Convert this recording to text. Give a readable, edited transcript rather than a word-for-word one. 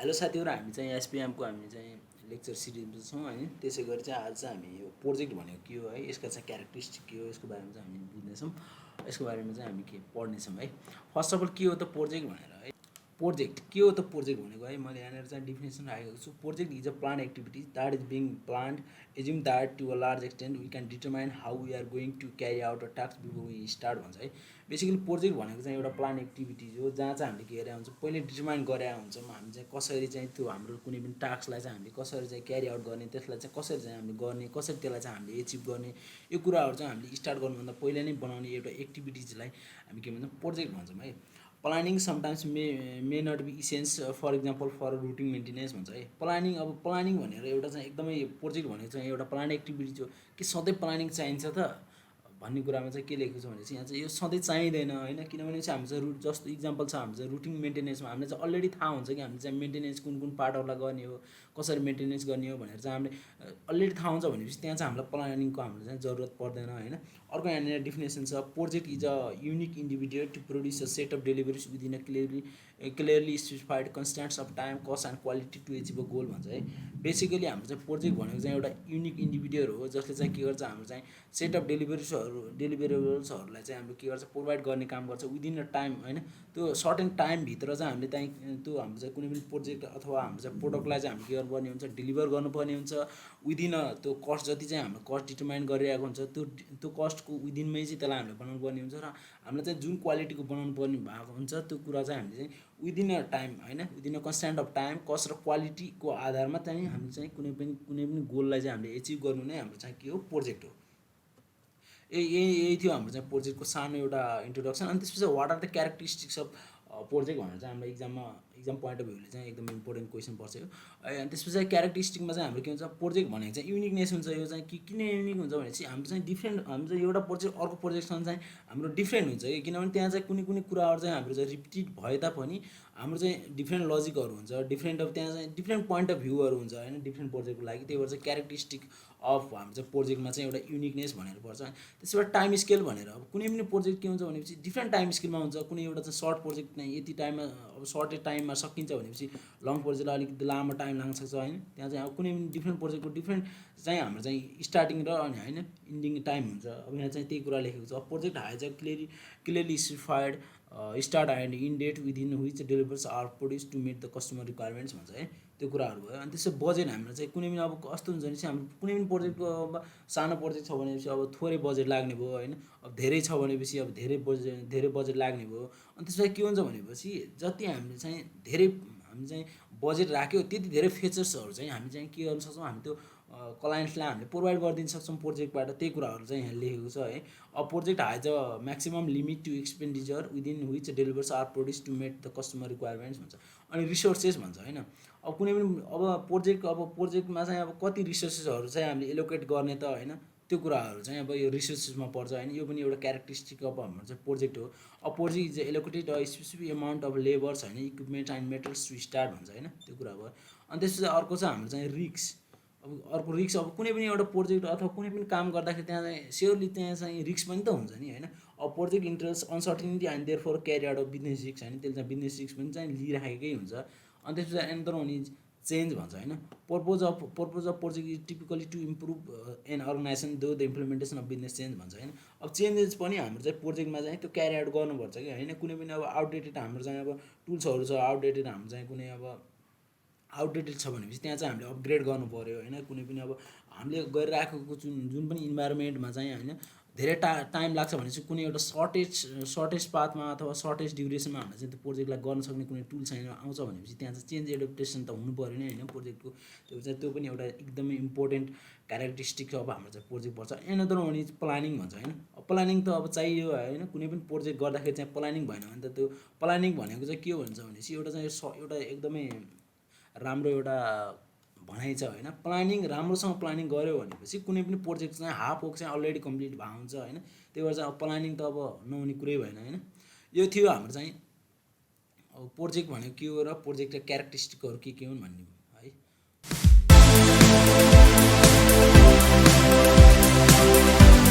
Hello साथीहरु, हामी चाहिँ एसपीएम को हामी चाहिँ लेक्चर सिरिजमा छौँ हैन। त्यसै गरी चाहिँ आज चाहिँ हामी यो प्रोजेक्ट भनेको के हो है, यसका चाहिँ क्यारेक्टरिस्टिक के हो, यसको बारेमा चाहिँ हामी बुझ्नेछौँ। यसको बारेमा चाहिँ हामी के पढ्नेछौँ है। फर्स्ट अफ अल के हो त प्रोजेक्ट भनेर है। प्रोजेक्ट के हो त प्रोजेक्ट भनेको है, मैले यहाँनिर चाहिँ डिफिनेसन राखेको छु। Project is a plan activity that is being planned assume that to a large extent we can determine how we are going to carry out a task before we start भन्छ है। Basically project भनेको चाहिँ एउटा plan activities हो जहाँ चाहिँ हामीले के गरेका हुन्छ, पहिले डिटरमाइन गरेका हुन्छौँ हामी चाहिँ कसरी चाहिँ त्यो हाम्रो कुनै पनि टास्कलाई चाहिँ हामीले कसरी चाहिँ क्यारी आउट गर्ने, त्यसलाई चाहिँ कसरी चाहिँ हामीले गर्ने, कसरी त्यसलाई चाहिँ हामीले एचिभ गर्ने, यो कुराहरू चाहिँ हामीले स्टार्ट गर्नुभन्दा पहिला नै बनाउने एउटा एक्टिभिटिजलाई हामी के भन्छौँ, प्रोजेक्ट भन्छौँ है। Planning sometimes may not be essential for example for routine maintenance भन्छ है। प्लानिङ अब प्लानिङ भनेर एउटा चाहिँ एकदमै प्रोजेक्ट भनेको चाहिँ एउटा प्लान एक्टिभिटी हो कि सधैँ प्लानिङ चाहिन्छ त भन्ने कुरामा चाहिँ के लेखेको छ भने चाहिँ यहाँ चाहिँ यो सधैँ चाहिँदैन होइन। किनभने चाहिँ हामी चाहिँ जस्तो इक्जाम्पल छ, हामी चाहिँ रुटिन मेन्टेनेन्समा हामीलाई चाहिँ अलरेडी थाहा हुन्छ कि हामीले चाहिँ मेन्टेनेन्स कुन कुन पार्टहरूलाई गर्ने हो, कसरी मेन्टेनेन्स गर्ने हो भनेर चाहिँ हामीले अलरेडी थाहा हुन्छ भनेपछि त्यहाँ चाहिँ हामीलाई प्लानिङको हामीलाई चाहिँ जरुरत पर्दैन होइन। अर्को यहाँनिर डिफिनेसन छ, project is a unique individual to produce a set of deliverables within a clearly specified constraints of time cost and quality to achieve a goal भन्छ है। बेसिकली हाम्रो चाहिँ प्रोजेक्ट भनेको चाहिँ एउटा युनिक इन्डिभिजुअल हो जसले चाहिँ के गर्छ, हाम्रो चाहिँ सेट अफ डेलिभरेबल्सहरूलाई चाहिँ हाम्रो के गर्छ, प्रोभाइड गर्ने काम गर्छ विदिन अ टाइम होइन। त्यो सर्टेन टाइमभित्र चाहिँ हामीले त्यहीँ त्यो हाम्रो चाहिँ कुनै पनि प्रोजेक्ट अथवा हाम्रो चाहिँ प्रोडक्टलाई चाहिँ हामीले के गर्नुपर्ने हुन्छ, डेलिभर गर्नुपर्ने हुन्छ विदिन त्यो कस्ट जति चाहिँ हाम्रो कस्ट डिटरमाइन गरिरहेको हुन्छ त्यो कस्टको विदिनमै चाहिँ त्यसलाई हामीले बनाउनु पर्ने हुन्छ र हामीलाई चाहिँ जुन क्वालिटीको बनाउनु पर्ने भएको हुन्छ त्यो कुरा चाहिँ हामीले चाहिँ विदिन अ टाइम होइन, within a constant of time cost र क्वालिटीको आधारमा चाहिँ हामीले चाहिँ कुनै पनि गोललाई चाहिँ हामीले एचिभ गर्नु नै हाम्रो चाहिँ के हो, प्रोजेक्ट हो। यही थियो हाम्रो चाहिँ प्रोजेक्टको सानो एउटा इन्ट्रोडक्सन। अनि त्यसपछि what are the characteristics of project भनेर चाहिँ हाम्रो एक्जाम पोइन्ट अफ भ्यूले चाहिँ एकदम इम्पोर्टेन्ट क्वेसन पर्छ यो। अनि त्यसपछि क्यारेक्टरिस्टिकमा चाहिँ हाम्रो के हुन्छ, प्रोजेक्ट भनेको चाहिँ युनिकनेस हुन्छ। यो चाहिँ किन युनिक हुन्छ भने चाहिँ हाम्रो चाहिँ डिफ्रेन्ट, हाम्रो चाहिँ एउटा प्रोजेक्ट अर्को प्रोजेक्टसँग चाहिँ हाम्रो डिफ्रेन्ट हुन्छ कि, किनभने त्यहाँ चाहिँ कुनै कुराहरू चाहिँ हाम्रो चाहिँ रिपिटेड भए तापनि हाम्रो चाहिँ डिफ्रेन्ट लजिकहरू हुन्छ, डिफ्रेन्ट अब त्यहाँ चाहिँ डिफ्रेन्ट पोइन्ट अफ भ्यूहरू हुन्छ होइन डिफ्रेन्ट प्रोजेक्टको लागि। त्यही भएर चाहिँ क्यारेक्टरिस्टिक अफ हाम्रो चाहिँ प्रोजेक्टमा चाहिँ एउटा युनिकनेस भनेर पर्छ। त्यसबाट टाइम स्केल भनेर अब कुनै पनि प्रोजेक्ट के हुन्छ भनेपछि डिफ्रेन्ट टाइम स्केलमा हुन्छ। कुनै एउटा चाहिँ सर्ट प्रोजेक्ट नै यति टाइममा अब सर्टेड टाइममा सकिन्छ भनेपछि लङ प्रोजेक्टलाई अलिकति लामो टाइम लाग्न सक्छ होइन। त्यहाँ चाहिँ अब कुनै पनि डिफ्रेन्ट प्रोजेक्टको डिफ्रेन्ट चाहिँ हाम्रो चाहिँ स्टार्टिङ र अनि होइन इन्डिङ टाइम हुन्छ। अब यहाँ चाहिँ त्यही कुरा लेखेको छ, project has a clearly specified start and end date within which delivers are produce to meet the customer requirements भन्छ है। त्यो कुराहरू भयो। अनि त्यसै बजेट हाम्रो चाहिँ कुनै पनि अब कस्तो हुन्छ भने चाहिँ हाम्रो कुनै पनि प्रोजेक्टको अब सानो प्रोजेक्ट छ भनेपछि अब थोरै बजेट लाग्ने भयो होइन, अब धेरै छ भनेपछि अब धेरै बजेट लाग्ने भयो। अनि त्यसमा के हुन्छ भनेपछि जति हामीले चाहिँ धेरै हामी चाहिँ बजेट राख्यो त्यति धेरै फिचर्सहरू चाहिँ हामी चाहिँ के गर्न सक्छौँ, हामी त्यो क्लाइन्टलाई हामीले प्रोभाइड गरिदिन सक्छौँ प्रोजेक्टबाट। त्यही कुराहरू चाहिँ यहाँ लेखेको छ है। अब project has a maximum limit to expenditure within which delivers are produce to meet the customer requirements भन्छ। अनि रिसोर्सेस भन्छ होइन। अब कुनै पनि अब प्रोजेक्टमा चाहिँ अब कति रिसोर्सेसहरू चाहिँ हामीले एलोकेट गर्ने त होइन, त्यो कुराहरू चाहिँ अब यो रिसोर्सेसमा पर्छ होइन। यो पनि एउटा क्यारेक्टरिस्टिक अब हाम्रो चाहिँ प्रोजेक्ट हो। अब project is allocated a specific amount of labours होइन, equipment and metals to start भन्छ होइन, त्यो कुरा भयो। अनि त्यसपछि अर्को चाहिँ हाम्रो चाहिँ रिस्क। अब अर्को रिस्क, अब कुनै पनि एउटा प्रोजेक्ट अथवा कुनै पनि काम गर्दाखेरि त्यहाँ चाहिँ स्योरली त्यहाँ चाहिँ रिस्क पनि त हुन्छ नि होइन। अब project interest uncertainty and therefore carry out of business risk होइन, त्यसले चाहिँ बिजनेस रिस्क पनि चाहिँ लिइराखेकै हुन्छ। अनि त्यसपछि एन्डर हुने चेन्ज भन्छ होइन। Purpose of project is typically to improve an organisation through the implementation of business change भन्छ होइन। अब चेन्जेस पनि हाम्रो चाहिँ प्रोजेक्टमा चाहिँ त्यो क्यारी आउट गर्नुपर्छ कि होइन। कुनै पनि अब आउटडेटेड हाम्रो चाहिँ अब टुल्सहरू छ, आउटडेटेड हाम्रो चाहिँ कुनै अब आउटडेटेड छ भनेपछि त्यहाँ चाहिँ हामीले अपग्रेड गर्नु पऱ्यो होइन। कुनै पनि अब हामीले गरिराखेको जुन पनि इन्भाइरोमेन्टमा चाहिँ होइन धेरै टाइम लाग्छ भने चाहिँ कुनै एउटा सर्टेज पाथमा अथवा सर्टेज ड्युरेसनमा हामीले चाहिँ त्यो प्रोजेक्टलाई गर्न सक्ने कुनै टुल छैन आउँछ भनेपछि त्यहाँ चाहिँ चेन्ज एडप्टेसन त हुनु पऱ्यो नै होइन प्रोजेक्टको। त्यो पनि एउटा एकदमै इम्पोर्टेन्ट क्यारेक्टरिस्टिक अब हाम्रो चाहिँ प्रोजेक्ट पर्छ। एनदर वान इज प्लानिङ भन्छ होइन। अब प्लानिङ त अब चाहियो होइन, कुनै पनि प्रोजेक्ट गर्दाखेरि चाहिँ प्लानिङ भएन भने त त्यो प्लानिङ भनेको चाहिँ के भन्छ भनेपछि एउटा चाहिँ एउटा एकदमै राम्रो एउटा भनाइ छ होइन। प्लानिङ राम्रोसँग प्लानिङ गऱ्यो भनेपछि कुनै पनि प्रोजेक्ट चाहिँ हाफ वर्क चाहिँ अलरेडी कम्प्लिट भएको हुन्छ होइन। त्यही भएर चाहिँ अब प्लानिङ त अब नहुने कुरै भएन होइन। यो थियो हाम्रो चाहिँ अब प्रोजेक्ट भनेको के हो र प्रोजेक्टका क्यारेक्टरिस्टिकहरू के हुन् भन्ने।